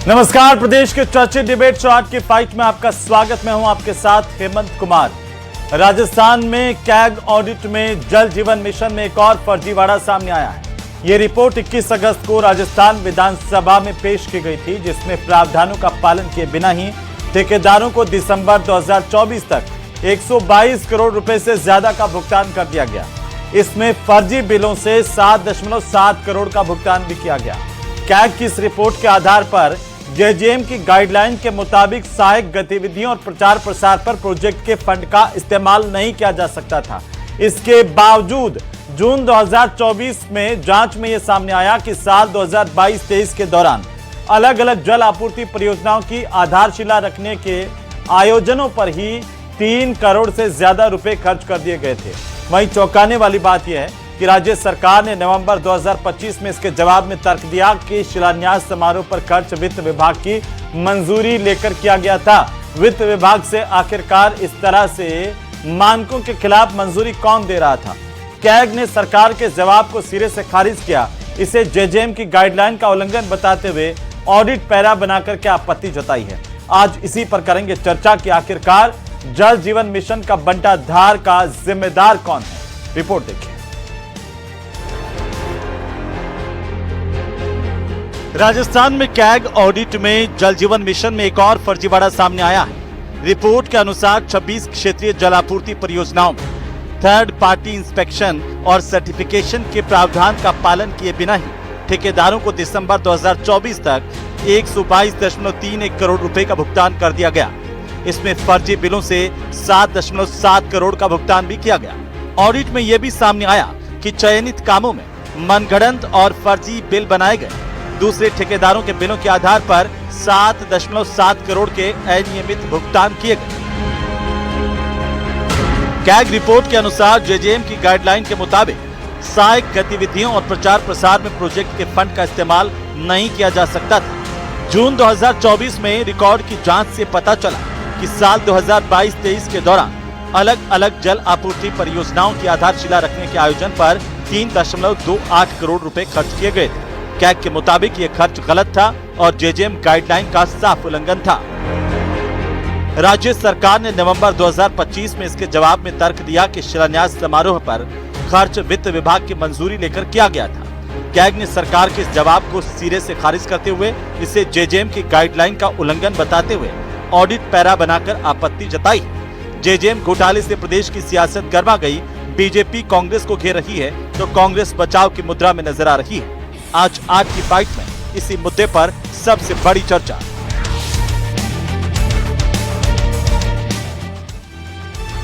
नमस्कार, प्रदेश के चर्चित डिबेट शॉट की फाइट में आपका स्वागत। मैं हूं आपके साथ हेमंत कुमार। राजस्थान में कैग ऑडिट में जल जीवन मिशन में एक और फर्जीवाड़ा सामने आया है। यह रिपोर्ट 21 अगस्त को राजस्थान विधानसभा में पेश की गई थी, जिसमें प्रावधानों का पालन किए बिना ही ठेकेदारों को दिसंबर 2024 तक 122 करोड़ रुपए से ज्यादा का भुगतान कर दिया गया। इसमें फर्जी बिलों से 7.7 करोड़ का भुगतान भी किया गया। कैग की इस रिपोर्ट के आधार पर जेजेएम की गाइडलाइन के मुताबिक सहायक गतिविधियों और प्रचार प्रसार पर प्रोजेक्ट के फंड का इस्तेमाल नहीं किया जा सकता था। इसके बावजूद जून 2024 में जांच में यह सामने आया कि साल 2022-23 के दौरान अलग अलग जल आपूर्ति परियोजनाओं की आधारशिला रखने के आयोजनों पर ही 3 करोड़ से ज्यादा रुपए खर्च कर दिए गए थे। वहीं चौंकाने वाली बात यह है कि राज्य सरकार ने नवंबर 2025 में इसके जवाब में तर्क दिया कि शिलान्यास समारोह पर खर्च वित्त विभाग की मंजूरी लेकर किया गया था। वित्त विभाग से आखिरकार इस तरह से मानकों के खिलाफ मंजूरी कौन दे रहा था? कैग ने सरकार के जवाब को सिरे से खारिज किया। इसे जेजेएम की गाइडलाइन का उल्लंघन बताते हुए ऑडिट पैरा बनाकर के आपत्ति जताई है। आज इसी पर करेंगे चर्चा कि आखिरकार जल जीवन मिशन का बंटाधार का जिम्मेदार कौन है। रिपोर्ट देखिए। राजस्थान में कैग ऑडिट में जल जीवन मिशन में एक और फर्जीवाड़ा सामने आया है। रिपोर्ट के अनुसार 26 क्षेत्रीय जल आपूर्ति परियोजनाओं में थर्ड पार्टी इंस्पेक्शन और सर्टिफिकेशन के प्रावधान का पालन किए बिना ही ठेकेदारों को दिसंबर 2024 तक 122.31 करोड़ रुपए का भुगतान कर दिया गया। इसमें फर्जी बिलों से 7.7 करोड़ का भुगतान भी किया गया। ऑडिट में यह भी सामने आया कि चयनित कामों में मनगढ़ंत और फर्जी बिल बनाए गए। दूसरे ठेकेदारों के बिलों के आधार पर 7.7 करोड़ के अनियमित भुगतान किए गए। कैग रिपोर्ट के अनुसार जेजेएम की गाइडलाइन के मुताबिक सहायक गतिविधियों और प्रचार प्रसार में प्रोजेक्ट के फंड का इस्तेमाल नहीं किया जा सकता था। जून 2024 में रिकॉर्ड की जांच से पता चला कि साल 2022-23 के दौरान अलग अलग जल आपूर्ति परियोजनाओं की आधारशिला रखने के आयोजन पर 3.28 करोड़ रुपए खर्च किए गए थे। कैग के मुताबिक यह खर्च गलत था और जेजेएम गाइडलाइन का साफ उल्लंघन था। राज्य सरकार ने नवंबर 2025 में इसके जवाब में तर्क दिया कि शिलान्यास समारोह पर खर्च वित्त विभाग की मंजूरी लेकर किया गया था। कैग ने सरकार के इस जवाब को सिरे से खारिज करते हुए इसे जेजेएम की गाइडलाइन का उल्लंघन बताते हुए ऑडिट पैरा बनाकर आपत्ति जताई। जेजेएम घोटाले से प्रदेश की सियासत गर्मा गई। बीजेपी कांग्रेस को घेर रही है तो कांग्रेस बचाव की मुद्रा में नजर आ रही है। आज की फाइट में इसी मुद्दे पर सबसे बड़ी चर्चा।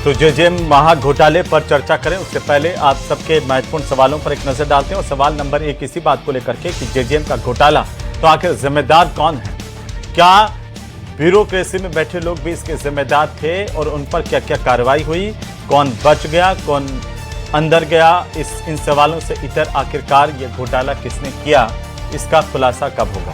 तो जेजेएम महाघोटाले पर चर्चा करें उससे पहले आप सबके महत्वपूर्ण सवालों पर एक नजर डालते हैं। और सवाल नंबर 1 इसी बात को लेकर के कि जेजेएम का घोटाला तो आखिर जिम्मेदार कौन है? क्या ब्यूरोक्रेसी में बैठे लोग भी इसके जिम्मेदार थे और उन पर क्या क्या कार्रवाई हुई? कौन बच गया, कौन अंदर गया? इन सवालों से इतर आखिरकार ये घोटाला किसने किया, इसका खुलासा कब होगा?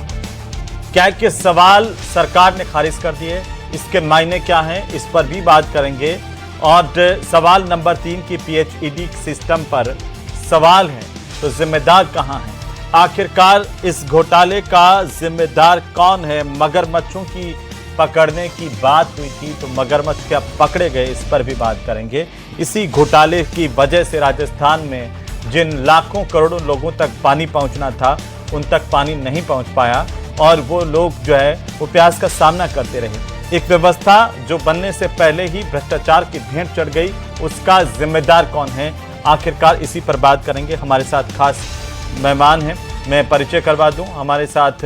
कैग के सवाल सरकार ने खारिज कर दिए, इसके मायने क्या हैं, इस पर भी बात करेंगे। और सवाल नंबर 3 की पीएचईडी सिस्टम पर सवाल है तो जिम्मेदार कहां है? आखिरकार इस घोटाले का जिम्मेदार कौन है? मगरमच्छों की पकड़ने की बात हुई थी तो मगरमच्छ क्या पकड़े गए, इस पर भी बात करेंगे। इसी घोटाले की वजह से राजस्थान में जिन लाखों करोड़ों लोगों तक पानी पहुंचना था उन तक पानी नहीं पहुंच पाया और वो लोग जो है वो प्यास का सामना करते रहे। एक व्यवस्था जो बनने से पहले ही भ्रष्टाचार की भेंट चढ़ गई, उसका जिम्मेदार कौन है? आखिरकार इसी पर बात करेंगे। हमारे साथ खास मेहमान हैं, मैं परिचय करवा दूं। हमारे साथ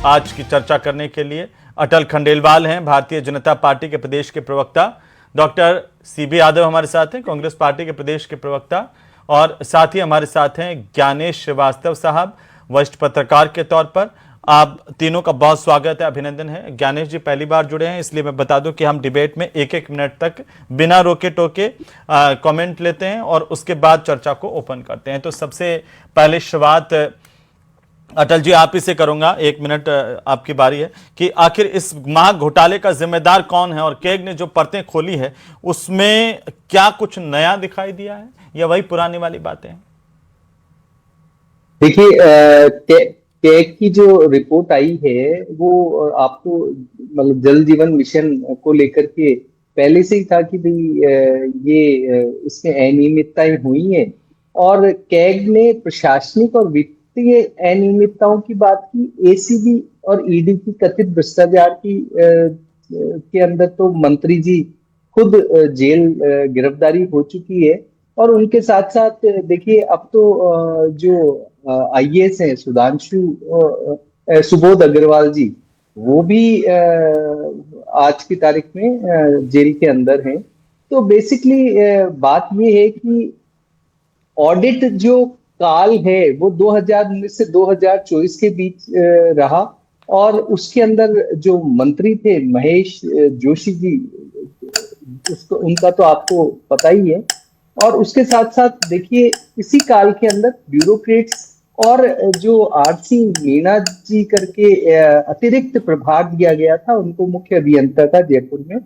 आज की चर्चा करने के लिए अटल खंडेलवाल हैं, भारतीय जनता पार्टी के प्रदेश के प्रवक्ता। डॉक्टर सीबी यादव हमारे साथ हैं, कांग्रेस पार्टी के प्रदेश के प्रवक्ता। और साथ ही हमारे साथ हैं ज्ञानेश श्रीवास्तव साहब, वरिष्ठ पत्रकार के तौर पर। आप तीनों का बहुत स्वागत है, अभिनंदन है। ज्ञानेश जी पहली बार जुड़े हैं, इसलिए मैं बता दूं कि हम डिबेट में 1-1 मिनट तक बिना रोके टोके कमेंट लेते हैं और उसके बाद चर्चा को ओपन करते हैं। तो सबसे पहले शुरुआत अटल जी आप ही से करूंगा। 1 मिनट आपकी बारी है कि आखिर इस महाघोटाले का जिम्मेदार कौन है और कैग ने जो परतें खोली है उसमें क्या कुछ नया दिखाई दिया है या वही पुरानी वाली बातें हैं? देखिए कैग की जो रिपोर्ट आई है वो आपको मतलब जल जीवन मिशन को लेकर के पहले से ही था कि भाई इसमें अनियमितताएं हुई हैं। और कैग ने प्रशासनिक और वित्तीय अनियमितताओं की बात की। एसीबी और ईडी की कथित भ्रष्टाचार के अंदर तो मंत्री जी खुद जेल गिरफ्तारी हो चुकी है। और उनके साथ साथ देखिए अब तो जो आईएएस हैं सुधांशु सुबोध अग्रवाल जी, वो भी आज की तारीख में जेल के अंदर हैं। तो बेसिकली बात ये है कि ऑडिट जो काल है वो 2019 से 2024 के बीच रहा। और उसके अंदर जो मंत्री थे महेश जोशी जी, उसको उनका तो आपको पता ही है। और उसके साथ साथ देखिए इसी काल के अंदर ब्यूरोक्रेट्स और जो आरसी मीना जी करके अतिरिक्त प्रभार दिया गया था उनको, मुख्य अभियंता था जयपुर में,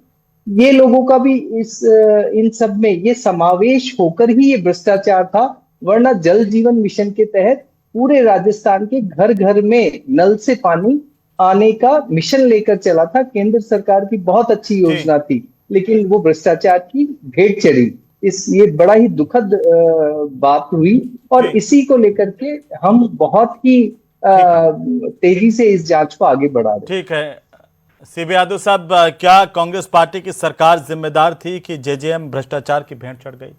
ये लोगों का भी इन सब में ये समावेश होकर ही ये भ्रष्टाचार था। वरना जल जीवन मिशन के तहत पूरे राजस्थान के घर घर में नल से पानी आने का मिशन लेकर चला था। केंद्र सरकार की बहुत अच्छी जी योजना थी, लेकिन वो भ्रष्टाचार की भेंट चढ़ी। ये बड़ा ही दुखद बात हुई। और जी इसी को लेकर के हम बहुत ही ठीक है तेजी से इस जांच को आगे बढ़ा रहे। ठीक है। सीबी यादव साहब, क्या कांग्रेस पार्टी की सरकार जिम्मेदार थी कि जेजेएम भ्रष्टाचार की भेंट चढ़ गई?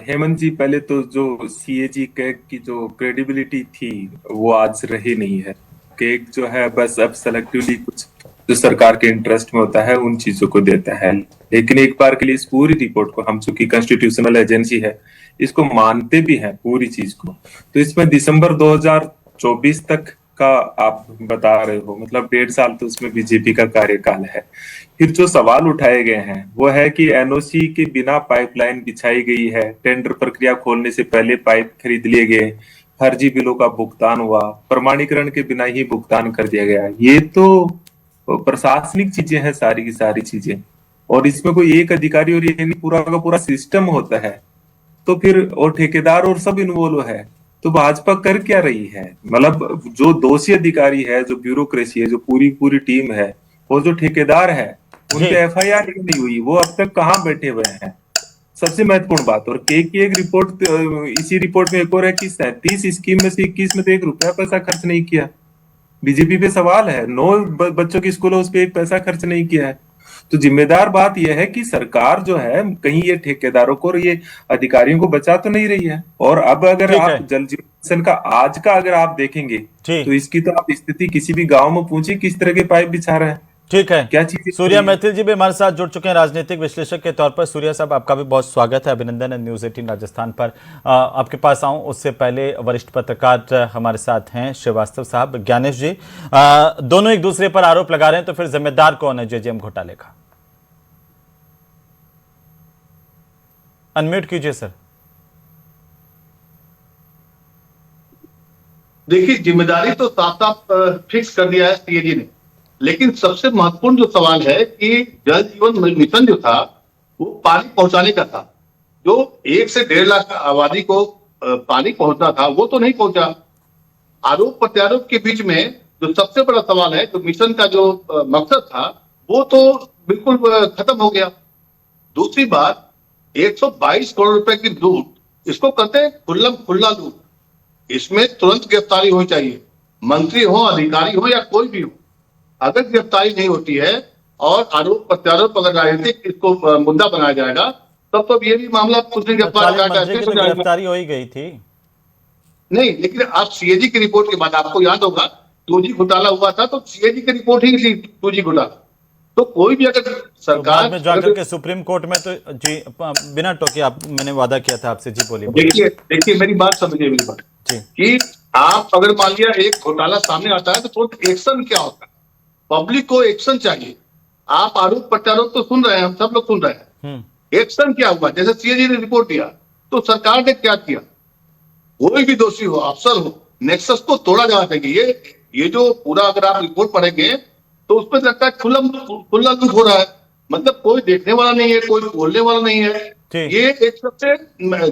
हेमंत जी, पहले तो जो सीएजी कैग की जो क्रेडिबिलिटी थी वो आज रही नहीं है। कैग जो है बस अब सेलेक्टिवली कुछ जो सरकार के इंटरेस्ट में होता है उन चीजों को देता है। लेकिन एक बार के लिए इस पूरी रिपोर्ट को हम, चूंकि कॉन्स्टिट्यूशनल एजेंसी है, इसको मानते भी हैं पूरी चीज को। तो इसमें दिसंबर 2024 तक का आप बता रहे हो, मतलब 1.5 साल तो उसमें बीजेपी का कार्यकाल है। फिर जो सवाल उठाए गए हैं वो है कि एनओसी के बिना पाइपलाइन बिछाई गई है, टेंडर प्रक्रिया खोलने से पहले पाइप खरीद लिए गए, फर्जी बिलों का भुगतान हुआ, प्रमाणीकरण के बिना ही भुगतान कर दिया गया। ये तो प्रशासनिक चीजें हैं सारी की सारी चीजें, और इसमें कोई एक अधिकारी और ये नहीं, पूरा का पूरा सिस्टम होता है। तो फिर और ठेकेदार और सब इन्वॉल्व है। तो भाजपा कर क्या रही है? मतलब जो दोषी अधिकारी है, जो ब्यूरोक्रेसी है, जो पूरी पूरी टीम है, और जो ठेकेदार है, उन पे जी एफआईआर नहीं हुई, वो अब तक कहाँ बैठे हुए हैं? सबसे महत्वपूर्ण बात। और के की एक रिपोर्ट, इसी रिपोर्ट में एक और है कि 37 स्कीम में से 21 में तो 1 रुपया पैसा खर्च नहीं किया। बीजेपी पे सवाल है, 9 बच्चों की स्कूल है, उस पर 1 पैसा खर्च नहीं किया है। तो जिम्मेदार बात यह है कि सरकार जो है कहीं ये ठेकेदारों को और ये अधिकारियों को बचा तो नहीं रही है। और अब अगर ठीक आप है जल जीवन मिशन का आज का अगर आप देखेंगे जी तो इसकी तो आप स्थिति किसी भी गांव में पूछिए किस तरह के पाइप बिछा रहे हैं, ठीक है। क्या चीजें हो सूर्या रही है। मैथिल जी भी हमारे साथ जुड़ चुके हैं राजनीतिक विश्लेषक के तौर पर। सूर्या साहब, आपका भी बहुत स्वागत है, अभिनंदन है न्यूज़ 18 राजस्थान पर। आपके पास आऊं उससे पहले वरिष्ठ पत्रकार हमारे साथ हैं श्रीवास्तव साहब, ज्ञानेश जी। दोनों एक दूसरे पर आरोप लगा रहे हैं, तो फिर जिम्मेदार कौन है जेजेएम घोटाले का? अनम्यूट कीजिए सर। देखिए, जिम्मेदारी तो साफ साफ फिक्स कर दिया है सीएजी ने। लेकिन सबसे महत्वपूर्ण जो सवाल है कि जल जीवन मिशन जो था वो पानी पहुंचाने का था। जो 1 से 1.5 लाख आबादी को पानी पहुंचना था वो तो नहीं पहुंचा। आरोप प्रत्यारोप के बीच में जो सबसे बड़ा सवाल है, जो मिशन का जो मकसद था वो तो बिल्कुल खत्म हो गया। दूसरी बात, 122 करोड़ रुपए की लूट, इसको कहते हैं खुल्लम खुल्ला लूट। इसमें तुरंत गिरफ्तारी होनी चाहिए, मंत्री हो, अधिकारी हो या कोई भी हो। अगर गिरफ्तारी नहीं होती है और आरोप प्रत्यारोप अगर राजनीतिक इसको मुद्दा बनाया जाएगा तब तो ये भी मामला कुछ नहीं गिरफ्तार गिरफ्तारी हो ही गई थी। नहीं, लेकिन आप सीएजी की रिपोर्ट के बाद आपको याद होगा 2G घोटाला हुआ था, तो सीएजी की रिपोर्ट ही थी 2G घोटाला। तो कोई भी अगर सरकार में जाकर के सुप्रीम कोर्ट में तो जी बिना टोके आप, मैंने वादा किया था आपसे, जी बोलिए। देखिए मेरी बात समझिए, मेरी बात कि आप अगर मान लिया एक घोटाला सामने आता है तो तुरंत एक्शन क्या होता है? पब्लिक को एक्शन चाहिए। आप आरोप प्रत्यारोप तो सुन रहे हैं, हम सब लोग सुन रहे हैं, एक्शन क्या हुआ? जैसे सीएजी ने रिपोर्ट दिया तो सरकार ने क्या किया? कोई भी दोषी हो, अफसर हो, नेक्सस को तोड़ा जाना चाहिए। ये जो पूरा अगर आप रिपोर्ट पढ़ेंगे तो उसमें लगता है खुला लूट हो रहा है। मतलब कोई देखने वाला नहीं है, कोई बोलने वाला नहीं है। ये एक सबसे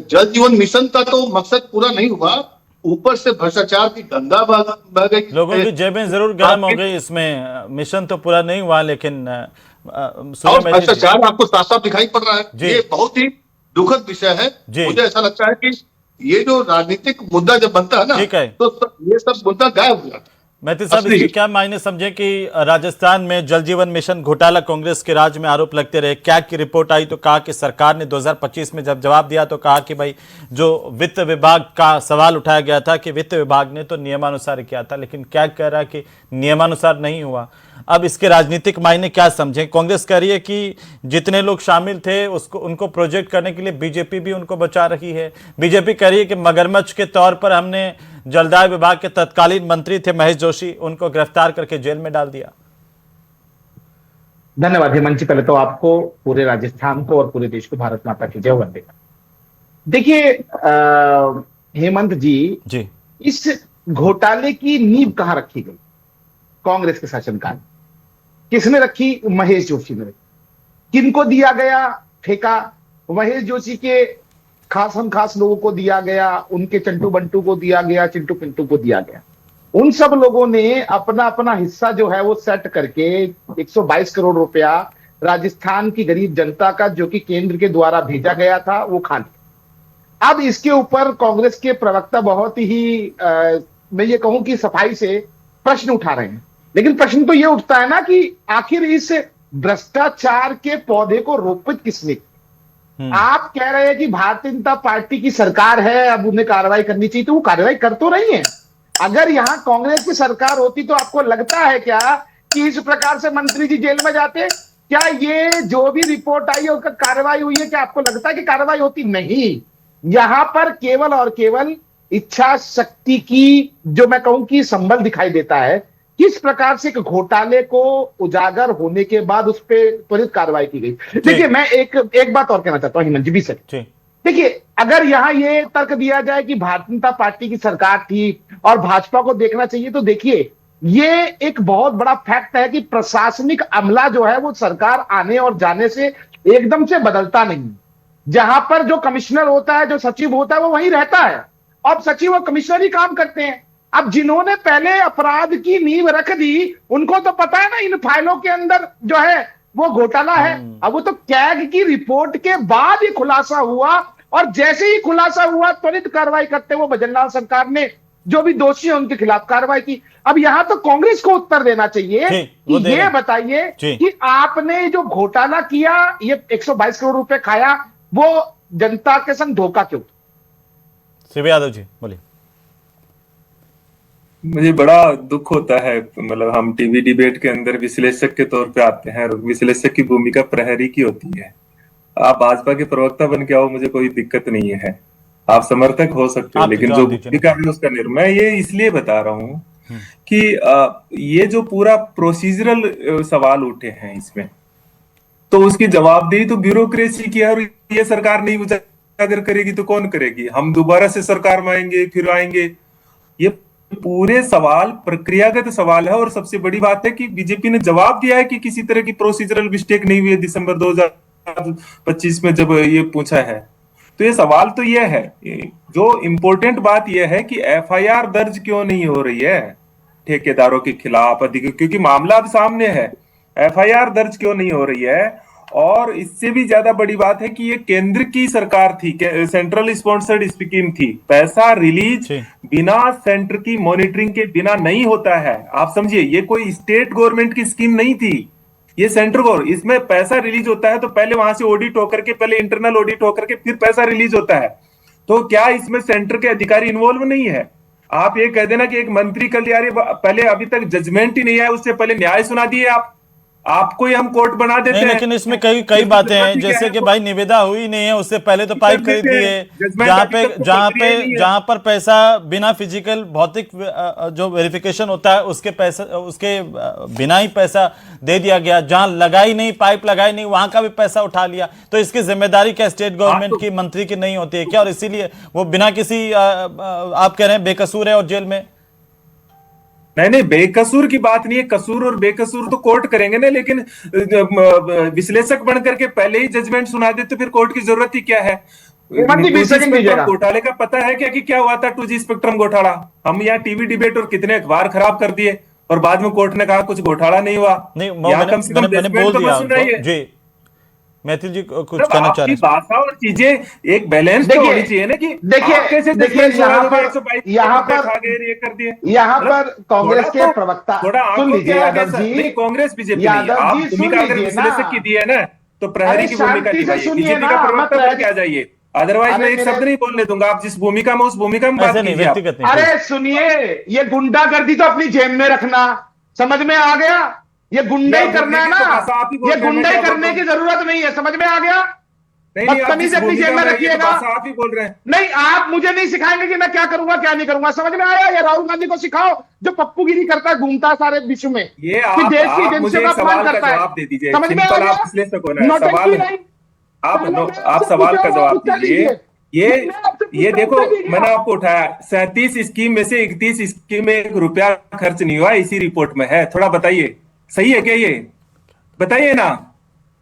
जल जीवन मिशन का तो मकसद पूरा नहीं हुआ, ऊपर से भ्रष्टाचार की गंगा बह गई। लोगों की जेबें जरूर गर्म हो गई इसमें। मिशन तो पूरा नहीं हुआ, लेकिन और सूर्यमैत्री जी। भ्रष्टाचार आपको साफ साफ दिखाई पड़ रहा जी। है। ये बहुत ही दुखद विषय है। जी। मुझे ऐसा लगता है कि ये जो राजनीतिक मुद्दा जब बनता है ना, ठीक है। तो ये सब मुद्दा गायब हो जाता है। मैत्री साहब, इसके क्या मायने समझे कि राजस्थान में जल जीवन मिशन घोटाला कांग्रेस के राज में आरोप लगते रहे। कैग की रिपोर्ट आई तो कहा कि सरकार ने 2025 में जब जवाब दिया तो कहा कि भाई जो वित्त विभाग का सवाल उठाया गया था कि वित्त विभाग ने तो नियमानुसार किया था, लेकिन कैग कह रहा है कि नियमानुसार नहीं हुआ। अब इसके राजनीतिक मायने क्या समझे? कांग्रेस कह रही है कि जितने लोग शामिल थे उनको प्रोजेक्ट करने के लिए बीजेपी भी उनको बचा रही है। बीजेपी कह रही है कि मगरमच्छ के तौर पर हमने जलदाय विभाग के तत्कालीन मंत्री थे महेश जोशी, उनको गिरफ्तार करके जेल में डाल दिया। धन्यवाद हेमंत जी। पहले तो आपको, पूरे राजस्थान को और पूरे देश को भारत माता की जय वंदे। देखिए हेमंत जी, इस घोटाले की नींव कहां रखी गई? कांग्रेस के शासनकाल में। किसने रखी? महेश जोशी ने। किनको दिया गया ठेका? महेश जोशी के खास लोगों को दिया गया, उनके चंटू बंटू को दिया गया, चिंटू पिंटू को दिया गया। उन सब लोगों ने अपना अपना हिस्सा जो है वो सेट करके 122 करोड़ रुपया राजस्थान की गरीब जनता का, जो कि केंद्र के द्वारा भेजा गया था, वो खा लिया। अब इसके ऊपर कांग्रेस के प्रवक्ता बहुत ही मैं ये कहूं कि सफाई से प्रश्न उठा रहे हैं। लेकिन प्रश्न तो ये उठता है ना कि आखिर इस भ्रष्टाचार के पौधे को रोपित किसने? आप कह रहे हैं कि भारतीय जनता पार्टी की सरकार है, अब उन्हें कार्रवाई करनी चाहिए, तो वो कार्रवाई कर तो रही है। अगर यहां कांग्रेस की सरकार होती तो आपको लगता है क्या कि इस प्रकार से मंत्री जी जेल में जाते? क्या ये जो भी रिपोर्ट आई है उसका कार्रवाई हुई है? क्या आपको लगता है कि कार्रवाई होती? नहीं। यहां पर केवल और केवल इच्छा शक्ति की, जो मैं कहूं कि संबल दिखाई देता है। किस प्रकार से एक घोटाले को उजागर होने के बाद उस पर त्वरित कार्रवाई की गई। देखिए, मैं एक बात और कहना चाहता हूं हिमंत जी, 20 सेकंड। देखिए, अगर यहां ये तर्क दिया जाए कि भारतीय जनता पार्टी की सरकार थी और भाजपा को देखना चाहिए, तो देखिए ये एक बहुत बड़ा फैक्ट है कि प्रशासनिक अमला जो है वो सरकार आने और जाने से एकदम से बदलता नहीं। जहां पर जो कमिश्नर होता है, जो सचिव होता है, वो वहीं रहता है। अब सचिव और कमिश्नर ही काम करते हैं। अब जिन्होंने पहले अपराध की नींव रख दी, उनको तो पता है ना इन फाइलों के अंदर जो है वो घोटाला है। अब वो तो कैग की रिपोर्ट के बाद ही खुलासा हुआ, और जैसे ही खुलासा हुआ त्वरित कार्रवाई करते हुए भजनलाल सरकार ने जो भी दोषी है उनके खिलाफ कार्रवाई की। अब यहां तो कांग्रेस को उत्तर देना चाहिए कि ये बताइए कि आपने जो घोटाला किया, ये 122 करोड़ रुपए खाया, वो जनता के संग धोखा क्यों? शिव यादव जी बोलिए। मुझे बड़ा दुख होता है, मतलब हम टीवी डिबेट के अंदर विश्लेषक के तौर पे आते हैं और विश्लेषक की भूमिका प्रहरी की होती है। आप भाजपा के प्रवक्ता बन के आओ, मुझे कोई दिक्कत नहीं है, आप समर्थक हो सकते हो, लेकिन जो भूमिका है उसका निर्णय ये इसलिए बता रहा हूँ कि ये जो पूरा प्रोसीजरल सवाल उठे हैं इसमें, तो उसकी जवाबदेही तो ब्यूरोक्रेसी की है, और ये सरकार नहीं उजागर करेगी तो कौन करेगी? हम दोबारा से सरकार में आएंगे, फिर आएंगे। ये पूरे सवाल प्रक्रियागत सवाल है, और सबसे बड़ी बात है कि बीजेपी ने जवाब दिया है कि किसी तरह की प्रोसीजरल मिस्टेक नहीं हुई है दिसंबर 2025 में जब ये पूछा है। तो ये सवाल तो ये है, जो इम्पोर्टेंट बात यह है कि एफआईआर दर्ज क्यों नहीं हो रही है ठेकेदारों के खिलाफ, क्योंकि मामला अब सामने है, एफआईआर दर्ज क्यों नहीं हो रही है? और इससे भी ज्यादा बड़ी बात है कि ये केंद्र की सरकार थी, सेंट्रल स्पॉन्सर्ड स्कीम थी, पैसा रिलीज बिना सेंटर की मॉनिटरिंग के बिना नहीं होता है। आप समझिए, ये कोई स्टेट गवर्नमेंट की स्कीम नहीं थी, ये सेंट्रल गवर्नमेंट, इसमें पैसा रिलीज होता है तो पहले वहां से ऑडिट होकर के, पहले इंटरनल ऑडिट होकर के फिर पैसा रिलीज होता है। तो क्या इसमें सेंटर के अधिकारी इन्वॉल्व नहीं है? आप ये कह देना कि एक मंत्री कल यार पहले अभी तक जजमेंट ही नहीं आया, उससे पहले न्याय सुना दिए आपको ही हम कोर्ट बना देते हैं। लेकिन इसमें कई बातें हैं, जैसे कि भाई निविदा हुई नहीं है, उससे पहले तो पाइप खरीद दिए, जहां पर पैसा बिना फिजिकल भौतिक जो वेरिफिकेशन होता है उसके बिना ही पैसा दे दिया गया, जहां लगाई नहीं, पाइप लगाई नहीं, वहां का भी पैसा उठा लिया। तो इसकी जिम्मेदारी क्या स्टेट गवर्नमेंट की, मंत्री की नहीं होती है क्या? और इसीलिए वो बिना किसी आप कह रहे हैं बेकसूर है और जेल में? नहीं, बेकसूर की बात नहीं है, कसूर और बेकसूर तो कोर्ट करेंगे ना, लेकिन विश्लेषक बनकर के पहले ही जजमेंट सुना दे तो फिर कोर्ट की जरूरत ही क्या है? हेमंत जी 20 सेकंड दीजिएगा। घोटाले का पता है क्या कि क्या हुआ था 2G स्पेक्ट्रम घोटाला? हम यहाँ टीवी डिबेट और कितने अखबार खराब कर दिए और बाद में कोर्ट ने कहा कुछ घोटाला नहीं हुआ। नहीं यहाँ कम से कम मैंने बोल तो दिया सुन रही है। जी मैथिल जी कुछ मतलब कहना चाह आपकी रहे हैं। भाषा और चीजें एक बैलेंस तो होनी चाहिए ना, कि आप कैसे यहाँ पर ये कर दिए। यहाँ पर कांग्रेस थोड़ा के तो- प्रवक्ता थोड़ा सुन आपको लीजिए क्या यादव जी, नहीं, कांग्रेस बीजेपी नहीं, यादव आप जी सुन भूमिका अगर लीजिए ना। विश्लेषक की दी है ना तो प्रहरी अरे की भूमिका शांति से निभाइए, सुनिए बीजेपी ना, का प्रवक्ता मत बन के आ जाइए। अदरवाइज मैं अरे एक मेरे- शब्द नहीं बोलने दूंगा। आप जिस भूमिका में उस भूमिका में बात ऐसे नहीं, कीजिए आप। व्यक्तिगत नहीं। अरे सुनिए, ये गुंडागर्दी तो अपनी जेब में रखना, समझ में आ गया? ये गुंडाई ये करना है गुंडे की ना, तो भाषा आप ही बोल ये रहे हैं, मैं गुंडाई क्या बोल करने रहा की हूं? जरूरत नहीं है, समझ में आ गया? नहीं आप बदतमीजी जिस से अपनी जेब भूमिका में में रखिएगा। भाषा आप ही बोल रहे हैं। नहीं, आप मुझे नहीं सिखाएंगे कि मैं क्या करूंगा क्या नहीं करूंगा, समझ में आया? ये राहुल गांधी को सिखाओ जो पप्पूगिरी करता है, घूमता है सारे विश्व में, ये कि आप देश की एजेंसियों मुझे का एक अपमान सवाल का करता है। जवाब दे दीजिए। समझ में आ सिंपल, गया? आप विश्लेषक हो रहे हैं। नौटंकी सवाल नहीं। आप सवाल का जवाब दीजिए। ये देखो, मैंने आपको उठाया 37 स्कीम में से 31 स्कीम में 1 रुपया खर्च नहीं हुआ, इसी रिपोर्ट में है। थोड़ा बताइए, सही है क्या? ये बताइए ना।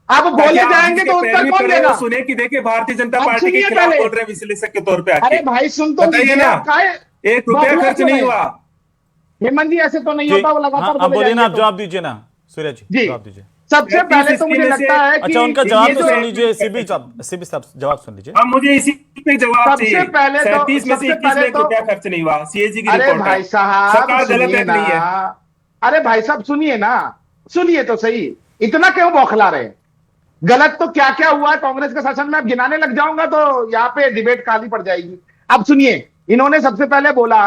आप बोले जाएंगे तो उत्तर कौन देगा? सुने कि देखिए भारतीय जनता आप पार्टी के सुनिए खिलाफ पहले। बोल रहे हैं विश्लेषक के तौर पे आके। अरे भाई सुन तो बताइए लीजिए, ना। आप काहे 1 रुपया बौखला खर्च क्यों नहीं रहे? हुआ। हेमंत जी ऐसे तो नहीं जी, होता, वो हाँ, लगातार आप बोलिए ना, आप तो। जवाब दीजिए ना सूर्य जी, जी। जवाब दीजिए। सबसे 33 पहले तो मुझे स्कीम में से- लगता है कि अच्छा, उनका जवाब ये तो जो सुन लीजिए। सीबी साहब जवाब सुन लीजिए। हाँ, मुझे इसी पे जवाब सबसे चाहिए। पहले तो- 37 में से सबसे 21 में पहले 1 तो- रुपया खर्च नहीं हुआ, सीएजी की अरे रिपोर्ट है। भाई साहब सरकार गलत सुनिए है कि ना, नहीं है? अरे भाई साहब सुनिए ना, सुनिए तो सही, इतना क्यों बौखला रहे? गलत तो क्या क्या हुआ है कांग्रेस के शासन में, अब गिनाने लग जाऊंगा तो यहाँ पे डिबेट काली पड़ जाएगी। अब सुनिए, इन्होंने सबसे पहले बोला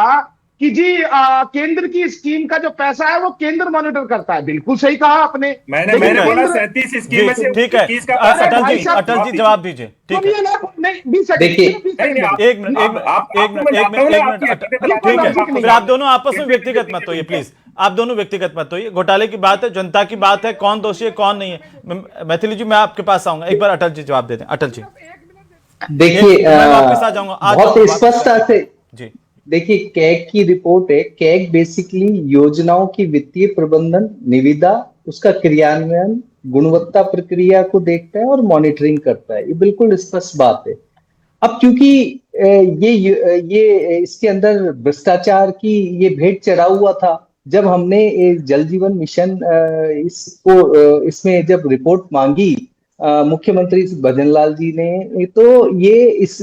कि जी केंद्र की स्कीम का जो पैसा है वो केंद्र मॉनिटर करता है। बिल्कुल सही कहा आपने। मैंने लेकिन बोला केंद्र- 37 स्कीम में से ठीक है, 21 का पैसा। अटल भाई जी, साहब, अटल जी जवाब दीजिए। ठीक है, सुनिए ना, नहीं 20 सेकंड, देखिए, सिर्फ 20 नहीं, सेकंड। आप- एक मिनट आप- एक मिनट आप- एक आपको मिनट मैं एक बताता हूं मिनट ना, एक आपकी मिनट हकीकत ठीक बताता हूं, है, आपको फिर आप दोनों आपस में व्यक्तिगत मत होइए प्लीज। आप दोनों व्यक्तिगत मत होइए। घोटाले की बात है, जनता की बात है, कौन दोषी है कौन नहीं है। मैथिली जी, मैं आपके पास आऊंगा, एक बार अटल जी जवाब दे दें। अटल जी देखिए, मैं वापस आ जाऊंगा, आ बहुत जाऊंगा स्पष्टता वापस। से जी देखिए, कैग की रिपोर्ट है। कैग बेसिकली योजनाओं की वित्तीय प्रबंधन, निविदा, उसका क्रियान्वयन, गुणवत्ता प्रक्रिया को देखता है और मॉनिटरिंग करता है। ये बिल्कुल स्पष्ट बात है। अब क्योंकि ये इसके अंदर भ्रष्टाचार की ये भेंट चढ़ा हुआ था, जब हमने जल जीवन मिशन इसमें जब रिपोर्ट मांगी मुख्यमंत्री भजनलाल जी ने, तो ये इस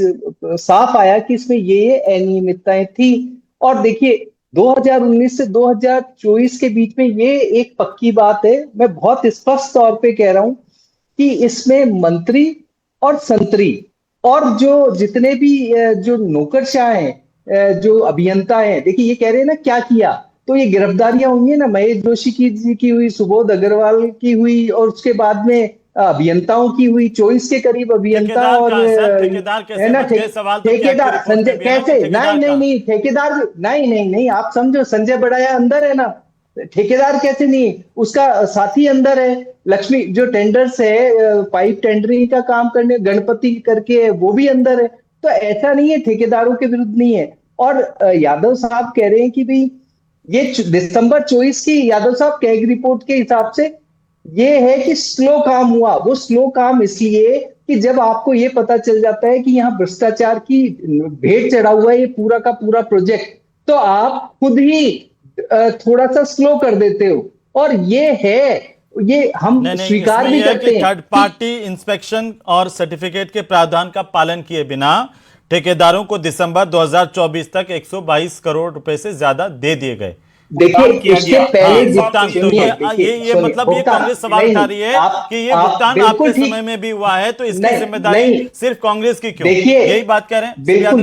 साफ आया कि इसमें ये अनियमितताएं थी। और देखिए 2019 से 2024 के बीच में ये एक पक्की बात है, मैं बहुत स्पष्ट तौर पे कह रहा हूं कि इसमें मंत्री और संतरी और जो जितने भी जो नौकरशाह हैं, जो अभियंता हैं, देखिए ये कह रहे हैं ना क्या किया, तो ये गिरफ्तारियां हुई है ना, महेश जोशी की हुई, सुबोध अग्रवाल की हुई, और उसके बाद में अभियंताओं की हुई, 24 के करीब अभियंता। और ठेकेदार कैसे है ना, बच गए? सवाल तो ठेकेदार संजय कैसे, नहीं ठेकेदार नहीं आप समझो, संजय बड़ाया अंदर है ना, ठेकेदार कैसे नहीं, उसका साथी अंदर है, लक्ष्मी जो टेंडर्स है, पाइप टेंडरिंग का काम करने, गणपति करके, वो भी अंदर है। तो ऐसा नहीं है ठेकेदारों के विरुद्ध नहीं है। और यादव साहब कह रहे हैं कि भाई ये दिसंबर 24 की यादव साहब कैग रिपोर्ट के हिसाब से ये है कि स्लो काम हुआ। वो स्लो काम इसलिए कि जब आपको ये पता चल जाता है कि यहाँ भ्रष्टाचार की भेंट चढ़ा हुआ है ये पूरा का पूरा प्रोजेक्ट, तो आप खुद ही थोड़ा सा स्लो कर देते हो। और ये है, ये हम स्वीकार भी करते हैं। थर्ड पार्टी इंस्पेक्शन और सर्टिफिकेट के प्रावधान का पालन किए बिना ठेकेदारों को दिसंबर 2024 तक 122 करोड़ रुपए से ज्यादा दे दिए गए। देखिए उससे पहले भुगतान, तो ये मतलब ये कांग्रेस सवाल उठा रही है कि ये भुगतान आपके समय में भी हुआ है, तो इसकी जिम्मेदारी सिर्फ कांग्रेस की क्यों? देखिए यही बात कह रहे हैं बिल्कुल,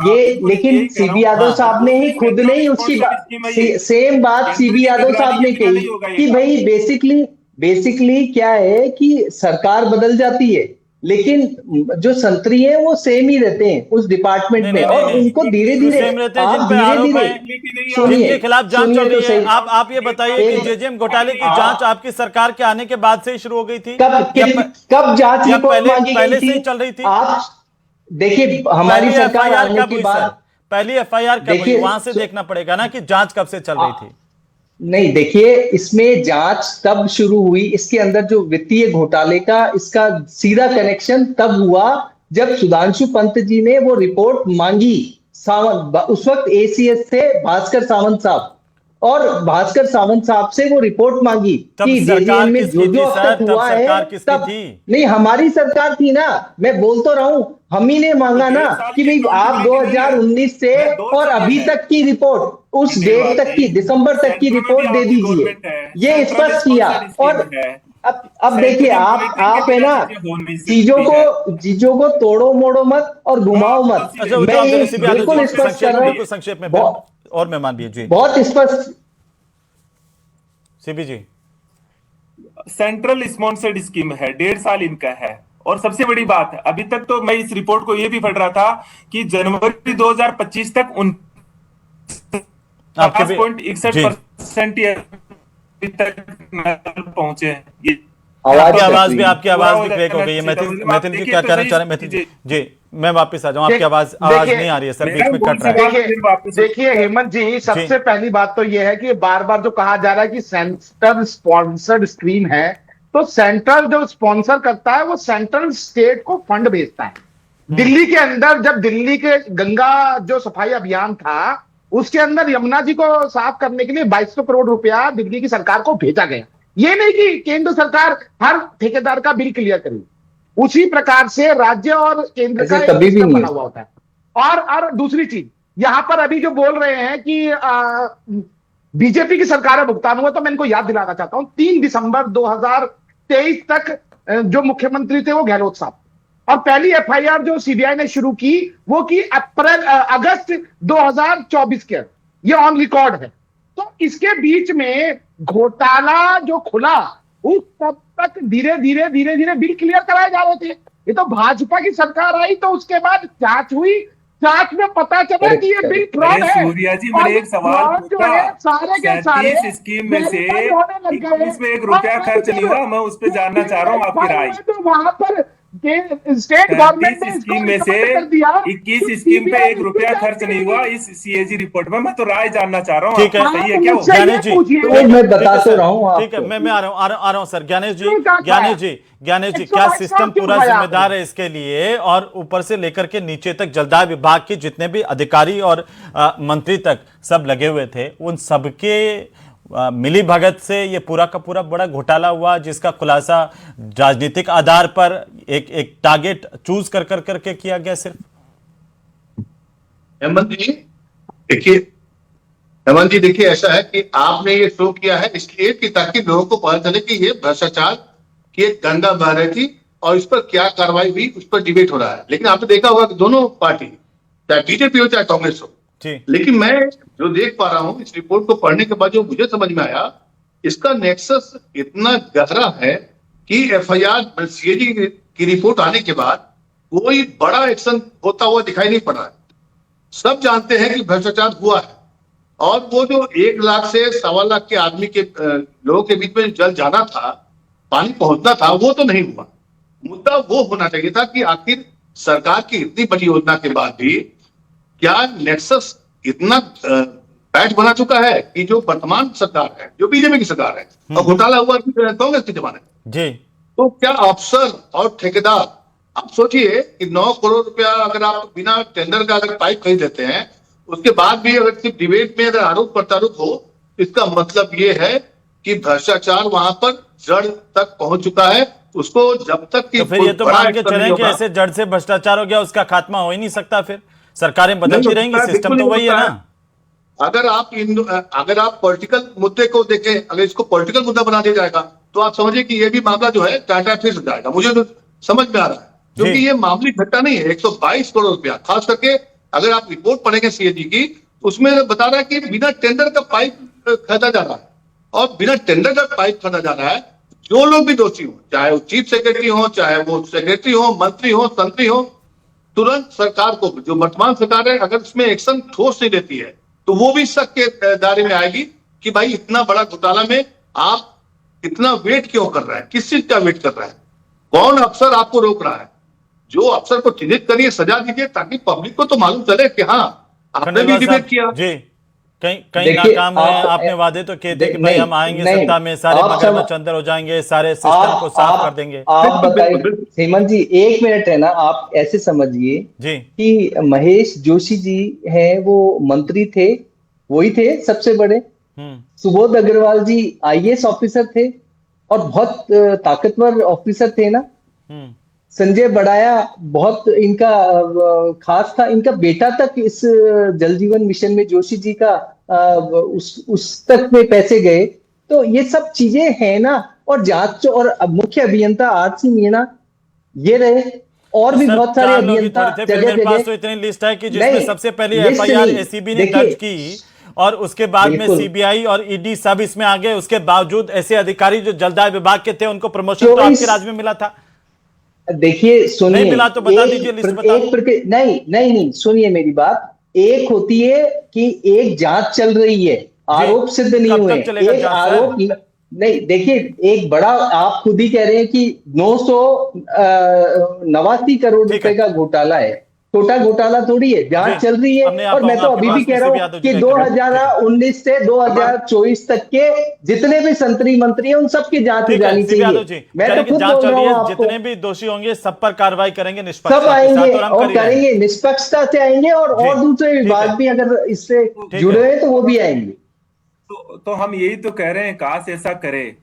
ये लेकिन सीबी यादव साहब ने ही खुद ने ही उसकी सेम बात सीबी यादव साहब ने कही कि भाई बेसिकली क्या है कि सरकार बदल जाती है, लेकिन जो संतरी है वो सेम ही रहते हैं उस डिपार्टमेंट में, और उनको धीरे धीरे जिनके खिलाफ जांच चल रही है। आप ये बताइए कि जेजेएम घोटाले की जांच आपकी सरकार के आने के बाद से ही शुरू हो गई थी? कब जांच रिपोर्ट मांगी गई पहले से ही चल रही थी? आप देखिए हमारी सरकार आने के बाद पहली एफआईआर कब हुई, वहां से देखना पड़ेगा ना कि जांच कब से चल रही थी। नहीं, देखिए इसमें जांच तब शुरू हुई, इसके अंदर जो वित्तीय घोटाले का इसका सीधा कनेक्शन तब हुआ जब सुधांशु पंत जी ने वो रिपोर्ट मांगी, उस वक्त एसीएस थे भास्कर सावंत साहब, और भास्कर सावंत साहब से वो रिपोर्ट मांगी कि जेजेएम में जो जो अब तक हुआ है, तब नहीं हमारी सरकार थी ना, मैं बोल तो रहा हूं, हम ही ने मांगा ना कि भाई आप 2019 से और अभी तक की रिपोर्ट, उस डेट तक की, दिसंबर तक की रिपोर्ट दे दीजिए, ये स्पष्ट किया। और अब देखिए आप है ना, चीजों को तोड़ो मोड़ो मत और घुमाओ मत। मैं ये बिल्कुल स्पष्ट कर रहा हूं, संक्षेप में और मेहमान भी जी, बहुत स्पष्ट। सीबी जी, सेंट्रल स्पॉन्सर्ड स्कीम है, 1.5 साल इनका है। और सबसे बड़ी बात, अभी तक तो मैं इस रिपोर्ट को ये भी पढ़ रहा था कि जनवरी 2025 तक 5.61% अभी तक पहुंचे। आपकी आवाज भी ब्रेक हो गई है। मैथिल जी क्या कहना चाह रहे हैं? मैथिल जी मैं वापस आ जाऊं, आपकी आवाज नहीं आ रही है सर, बीच में कट रहा है। देखिए हेमंत जी, सबसे पहली बात तो यह है कि बार बार जो कहा जा रहा है कि सेंट्रल स्पॉन्सर्ड स्कीम है, तो सेंट्रल जो स्पॉन्सर करता है वो सेंट्रल स्टेट को फंड भेजता है। दिल्ली के अंदर जब दिल्ली के गंगा जो सफाई अभियान था, उसके अंदर यमुना जी को साफ करने के लिए 2200 करोड़ रुपया दिल्ली की सरकार को भेजा गया। ये नहीं कि केंद्र सरकार हर ठेकेदार का बिल क्लियर करेगी, उसी प्रकार से राज्य और केंद्र का एक सिस्टम बना हुआ होता है। और दूसरी चीज, यहां पर अभी जो बोल रहे हैं कि बीजेपी की सरकार है भुगतान हुआ, तो मैं इनको याद दिलाना चाहता हूं 3 दिसंबर 2023 तक जो मुख्यमंत्री थे वो गहलोत साहब, और पहली एफआईआर जो सीबीआई ने शुरू की वो की अगस्त 2024 के, ये ऑन रिकॉर्ड है। तो इसके बीच में घोटाला जो खुला, उस तब तक धीरे धीरे बिल क्लियर कराए जा रहे थे। ये तो भाजपा की सरकार आई तो उसके बाद जांच हुई, जांच में पता चला कि ये बिल फ्रॉड है। सूर्या जी, मैंने एक सवाल पूछा, सारे के सारे स्कीम में से 21 में 1 रुपया खर्च नहीं हुआ, मैं उस पर जानना चाह रहा हूँ आपकी राय। तो वहां पर स्टेट गवर्नमेंट ने स्कीम में से 21 स्कीम पे 1 रुपया खर्च नहीं हुआ इस सीएजी रिपोर्ट में, मैं तो राय जानना चाह रहा हूँ। ठीक है, सही है क्या? ज्ञानेश जी मैं बता तो रहा हूँ, ठीक है, मैं आ रहा हूँ सर। ज्ञानेश जी क्या सिस्टम पूरा जिम्मेदार है इसके लिए, और ऊपर से लेकर के नीचे तक जलदाय विभाग के जितने भी अधिकारी और मंत्री तक सब लगे हुए थे, उन सबके मिली भगत से ये पूरा का पूरा बड़ा घोटाला हुआ, जिसका खुलासा राजनीतिक आधार पर एक टारगेट चूज करके किया गया सिर्फ। हेमंत जी देखिए, ऐसा है कि आपने ये शो किया है इसलिए कि ताकि लोगों को पता चले कि ये भ्रष्टाचार की एक गंगा बह रही थी और इस पर क्या कार्रवाई हुई, उस पर डिबेट हो रहा है। लेकिन आपने देखा होगा कि दोनों पार्टी, चाहे बीजेपी हो चाहे कांग्रेस हो, लेकिन मैं जो देख पा रहा हूं इस रिपोर्ट को पढ़ने के बाद जो मुझे समझ में आया, इसका नेक्सस इतना गहरा है कि एफआईआर सीएजी की रिपोर्ट आने के बाद कोई बड़ा एक्शन होता हुआ दिखाई नहीं पड़ रहा है। सब जानते हैं कि भ्रष्टाचार हुआ है, और वो जो 1 लाख से 1.25 लाख के आदमी के लोगों के बीच में जल जाना था, पानी पहुंचना था, वो तो नहीं हुआ। मुद्दा वो होना चाहिए था कि आखिर सरकार की इतनी बड़ी योजना के बाद भी क्या नेक्सस इतना बैठ बना चुका है कि जो वर्तमान सरकार है, जो बीजेपी की सरकार है, और घोटाला हुआ कांग्रेस के जमाने जी, तो क्या अफसर और ठेकेदार, आप सोचिए कि 9 करोड़ रुपया अगर आप बिना टेंडर का अगर पाइप खरीद देते हैं, उसके बाद भी अगर सिर्फ डिबेट में अगर आरोप प्रत्यारोप हो, इसका मतलब ये है कि भ्रष्टाचार वहां पर जड़ तक पहुंच चुका है। उसको जब तक कि तो फिर ये तो मान के चलें कि ऐसे जड़ से भ्रष्टाचार हो गया, उसका खात्मा हो ही नहीं सकता, फिर सरकारें बदलती रहेंगी, सिस्टम तो वही है ना। अगर आप पॉलिटिकल मुद्दे को देखें, अगर इसको पॉलिटिकल मुद्दा बना दिया जाएगा, तो आप समझिए कि ये भी मामला जो है टाटा फिर जाएगा। मुझे तो समझ में आ रहा है, क्योंकि ये मामूली घटना नहीं है। 122 करोड़ रुपया, खास करके अगर आप रिपोर्ट पढ़ेंगे सीएजी की, उसमें बता रहा है कि बिना टेंडर का पाइप खरीदा जा रहा है, और बिना टेंडर का पाइप खरीदा जा रहा है। जो लोग भी दोषी हो, चाहे वो चीफ सेक्रेटरी हो, चाहे वो सेक्रेटरी हो, मंत्री हो, संतरी हो, तुरंत सरकार को, जो वर्तमान सरकार है, अगर इसमें एक्शन ठोस नहीं लेती है, तो वो भी शक के दायरे में आएगी कि भाई इतना बड़ा घोटाला में आप इतना वेट क्यों कर रहा है, किस चीज का वेट कर रहा है, कौन अफसर आपको रोक रहा है। जो अफसर को चिन्हित करिए, सजा दीजिए, ताकि पब्लिक को तो मालूम चले कि हाँ आपने भी डिबेट किया। जी कहीं देखिए, नाकाम हुए, आपने वादे तो किए थे कि भाई हम आएंगे सत्ता में, सारे मगरमच्छ अंदर हो जाएंगे, सारे सिस्टम को साफ कर देंगे। आप बताइए हेमंत जी, एक मिनट है ना, आप ऐसे समझिए जी कि महेश जोशी जी हैं, वो मंत्री थे, वही थे सबसे बड़े। सुबोध अग्रवाल जी आईएएस ऑफिसर थे और बहुत ताकतवर ऑफिसर थे ना। संजय बड़ाया बहुत इनका खास था, इनका बेटा तक इस जल जीवन मिशन में जोशी जी का उस तक में पैसे गए। तो ये सब चीजें हैं ना। और जांच और मुख्य अभियंता आरसी मीणा ये रहे, और भी बहुत सारे अभियंता जगह जगह। तो इतनी लिस्ट है कि जिसमें सबसे पहले एफआईआर एसीबी ने दर्ज की और उसके बाद में सीबीआई और ईडी सब इसमें आ गए। उसके बावजूद ऐसे अधिकारी जो जलदाय विभाग के थे उनको प्रमोशन तो आपके राज्य में मिला था। देखिए सुनिए, नहीं मिला तो बता दीजिए, लिस्ट बता। नहीं सुनिए मेरी बात। एक होती है कि एक जांच चल रही है, आरोप सिद्ध नहीं हुए, एक आरोप नहीं। देखिए एक बड़ा, आप खुद ही कह रहे हैं कि 989 करोड़ रुपए का घोटाला है, छोटा घोटाला थोड़ी है, जांच चल रही है। और मैं तो अभी भी कह रहा हूं कि 2019 से 2024 तक के जितने भी संतरी मंत्री हैं उन सबकी जांच हो जानी चाहिए। मैं तो खुद बोल रहा हूं आपको, जितने भी दोषी होंगे सब पर कार्रवाई करेंगे, सब निष्पक्षता आएंगे और करेंगे, निष्पक्षता से आएंगे। और दूसरे विभाग भी अगर इससे जुड़े हैं तो वो भी आएंगे। तो हम यही तो कह रहे हैं, काश ऐसा करे,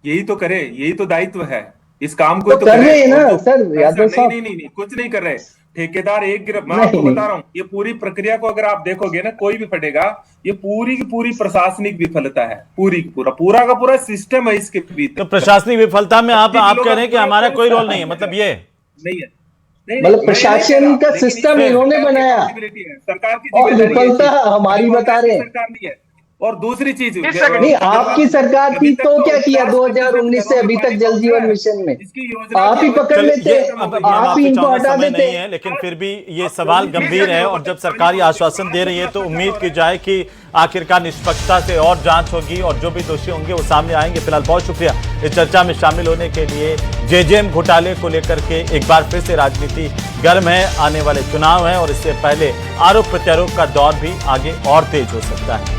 यही तो करे, यही तो दायित्व है। इस काम को तो कर रहे हैं ना सर यादव साहब। नहीं कुछ नहीं कर रहे। ठेकेदार एक मैं आपको बता रहा हूँ, ये पूरी प्रक्रिया को अगर आप देखोगे ना, कोई भी फटेगा, ये पूरी की पूरी प्रशासनिक विफलता है, पूरी पूरा का पूरा सिस्टम है इसके भीतर। तो प्रशासनिक विफलता में आप कह रहे हैं कि हमारा कोई रोल नहीं है, मतलब ये नहीं है, मतलब प्रशासन का सिस्टम इन्होंने बनाया सरकार की, और विफलता हमारी बता रहे हैं सरकार नहीं है। और दूसरी चीज नहीं, आपकी सरकार थी तो क्या किया 2019 से अभी तक जल जीवन मिशन में? आप ही पकड़ लेते, आप ही इनको हटा देते हैं। लेकिन फिर भी ये सवाल गंभीर है और जब सरकार ये आश्वासन दे रही है तो उम्मीद की जाए कि आखिरकार निष्पक्षता से और जांच होगी और जो भी दोषी होंगे वो सामने आएंगे। फिलहाल बहुत शुक्रिया इस चर्चा में शामिल होने के लिए। जेजेएम घोटाले को लेकर के एक बार फिर से राजनीति गर्म है, आने वाले चुनाव है और इससे पहले आरोप प्रत्यारोप का दौर भी आगे और तेज हो सकता है।